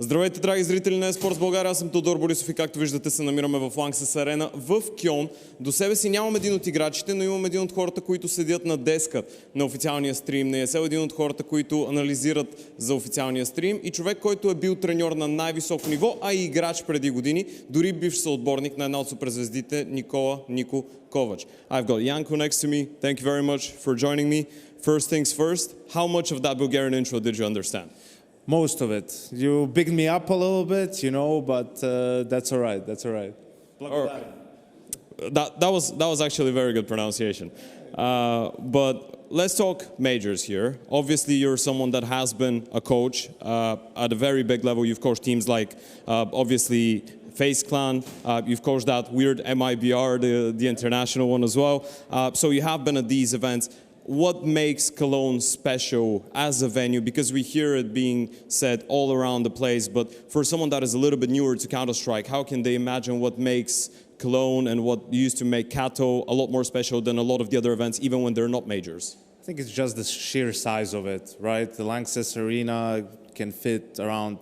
Здравейте, драги зрители на Esports Bulgaria, аз съм Тодор Борисов и както виждате се намираме в LANXESS Arena в Кьолн. До себе си нямам един от играчите, но имам един от хората, които седят на деска на официалния стрим на ESL, един от хората, които анализират за официалния стрим и човек, който е бил треньор на най-високо ниво, а и играч преди години, дори бивш съотборник на една от суперзвездите Nico Kovac. I've got Janko next to me. Thank you very much for joining me. First things first, how much of that Bulgarian intro did you understand? Most of it. You bigged me up a little bit, you know, but that's all right. That's all right. That was actually a very good pronunciation. But let's talk majors here. Obviously, you're someone that has been a coach at a very big level. You've coached teams like, obviously, Face Clan. You've coached that weird MIBR, the international one as well. So you have been at these events. What makes Cologne special as a venue? Because we hear it being said all around the place, but for someone that is a little bit newer to Counter-Strike, how can they imagine what makes Cologne and what used to make Kato a lot more special than a lot of the other events, even when they're not majors? I think it's just the sheer size of it, right? The LANXESS Arena can fit around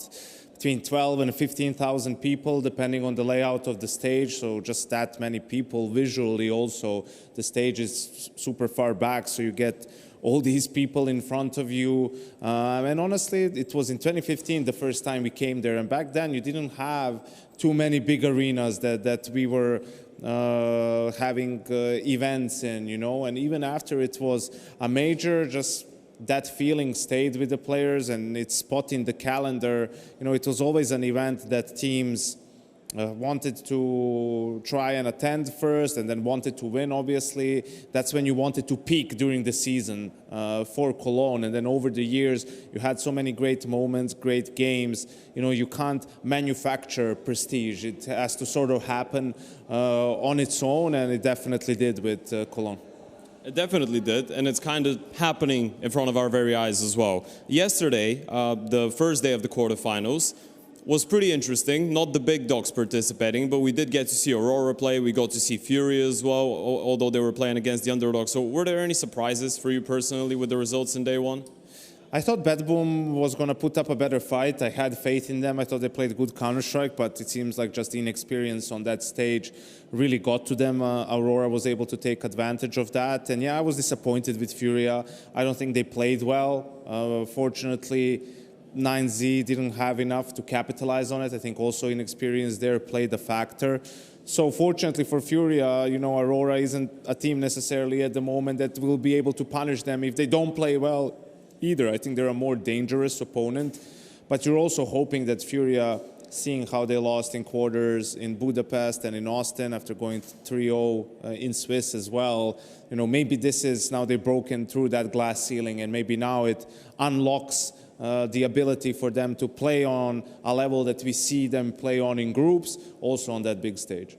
between 12 and 15,000 people, depending on the layout of the stage. So just that many people. Visually also, the stage is super far back, so you get all these people in front of you. And honestly, it was in 2015 the first time we came there. And back then, you didn't have too many big arenas that we were having events in, you know. And even after it was a major, just that feeling stayed with the players, and its spot in the calendar. You know, it was always an event that teams wanted to try and attend first, and then wanted to win, obviously. That's when you wanted to peak during the season for Cologne. And then over the years, you had so many great moments, great games. You know, you can't manufacture prestige. It has to sort of happen on its own, and it definitely did with Cologne. It definitely did, and it's kind of happening in front of our very eyes as well. Yesterday, the first day of the quarterfinals, was pretty interesting. Not the big dogs participating, but we did get to see Aurora play. We got to see FURIA as well, although they were playing against the underdogs. So were there any surprises for you personally with the results in day one? I thought Bad Boom was going to put up a better fight. I had faith in them. I thought they played good Counter-Strike, but it seems like just inexperience on that stage really got to them. Aurora was able to take advantage of that. And yeah, I was disappointed with FURIA. I don't think they played well. Fortunately, 9Z didn't have enough to capitalize on it. I think also inexperience there played a factor. So fortunately for FURIA, you know, Aurora isn't a team necessarily at the moment that will be able to punish them if they don't play well either. I think they're a more dangerous opponent. But you're also hoping that FURIA, seeing how they lost in quarters in Budapest and in Austin after going 3-0 in Swiss as well, you know, maybe this is now they've broken through that glass ceiling, and maybe now it unlocks the ability for them to play on a level that we see them play on in groups, also on that big stage.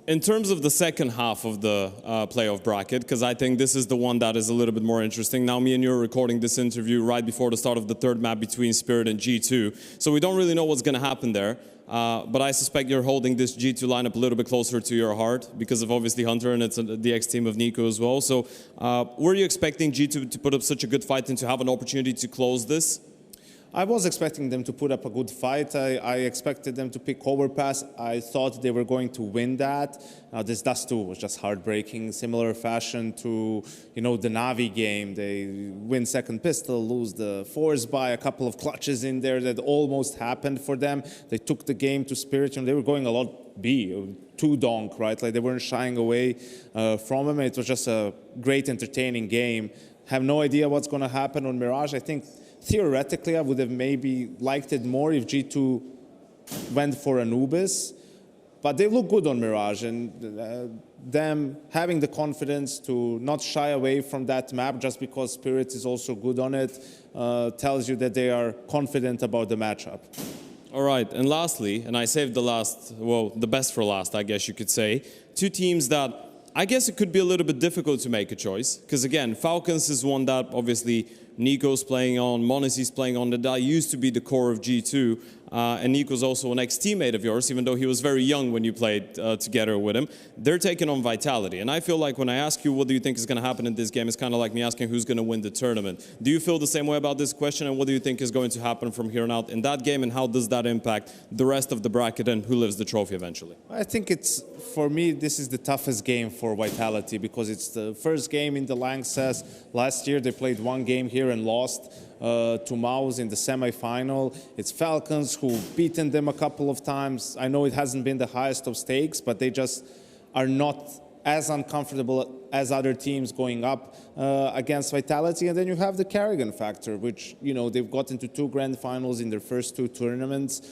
In terms of the second half of the playoff bracket, because I think this is the one that is a little bit more interesting. Now, me and you are recording this interview right before the start of the third map between Spirit and G2, so we don't really know what's going to happen there. But I suspect you're holding this G2 lineup a little bit closer to your heart because of obviously Hunter, and it's the ex-team of Nico as well. So were you expecting G2 to put up such a good fight and to have an opportunity to close this? I was expecting them to put up a good fight. I expected them to pick Overpass. I thought they were going to win that. This Dust 2 was just heartbreaking. Similar fashion to, you know, the Navi game. They win second pistol, lose the force by a couple of clutches in there that almost happened for them. They took the game to Spirit, and they were going a lot B, 2 donk, right? Like they weren't shying away from him. It was just a great, entertaining game. Have no idea what's going to happen on Mirage. I think theoretically, I would have maybe liked it more if G2 went for Anubis. But they look good on Mirage, and them having the confidence to not shy away from that map just because Spirit is also good on it tells you that they are confident about the matchup. All right, and lastly, and I saved the last, well, the best for last, I guess you could say, two teams that I guess it could be a little bit difficult to make a choice, because again, Falcons is one that obviously Nico's playing on, Monesi's playing on. That used to be the core of G2. And Nico's also an ex-teammate of yours, even though he was very young when you played together with him. They're taking on Vitality. And I feel like when I ask you what do you think is going to happen in this game, it's kind of like me asking who's going to win the tournament. Do you feel the same way about this question? And what do you think is going to happen from here on out in that game? And how does that impact the rest of the bracket and who lives the trophy eventually? I think it's, for me, this is the toughest game for Vitality because it's the first game in the LANXESS. Last year they played one game here and lost to Maus in the semi-final. It's Falcons who beaten them a couple of times. I know it hasn't been the highest of stakes, but they just are not as uncomfortable as other teams going up against Vitality. And then you have the Kerrigan factor, which, you know, they've gotten to 2 grand finals in their first 2 tournaments.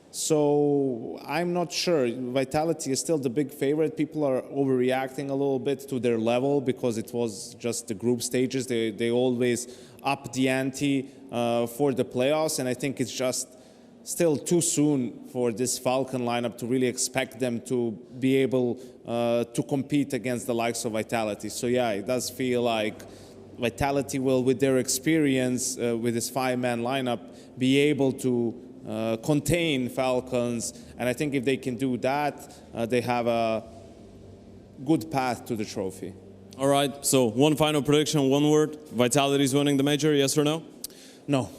So I'm not sure. Vitality is still the big favorite. People are overreacting a little bit to their level because it was just the group stages. They always up the ante for the playoffs, and I think it's just still too soon for this Falcon lineup to really expect them to be able to compete against the likes of Vitality. So yeah, it does feel like Vitality will, with their experience with this 5-man lineup, be able to contain Falcons, and I think if they can do that, they have a good path to the trophy. All right, so one final prediction, one word. Vitality's winning the major, yes or no? No.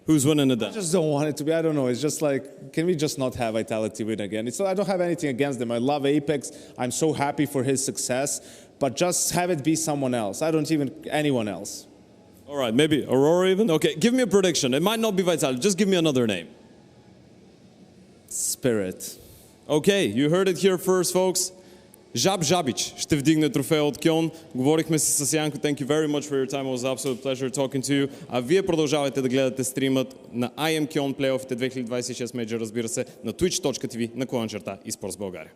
Who's winning it then? I just don't want it to be, I don't know, it's just like, can we just not have Vitality win again? I don't have anything against them. I love Apex, I'm so happy for his success, but just have it be someone else. I don't even, anyone else. All right, maybe Aurora even? Okay, give me a prediction. It might not be Vitality, just give me another name. Spirit. Okay, you heard it here first, folks. Жаб Жабич ще вдигне трофея от Кьолн. Говорихме си с Янко. Thank you very much for your time. It was an absolute pleasure talking to you. А вие продължавайте да гледате стримът на IEM Cologne плейофите 2026 Major, разбира се, на twitch.tv/Esports Bulgaria.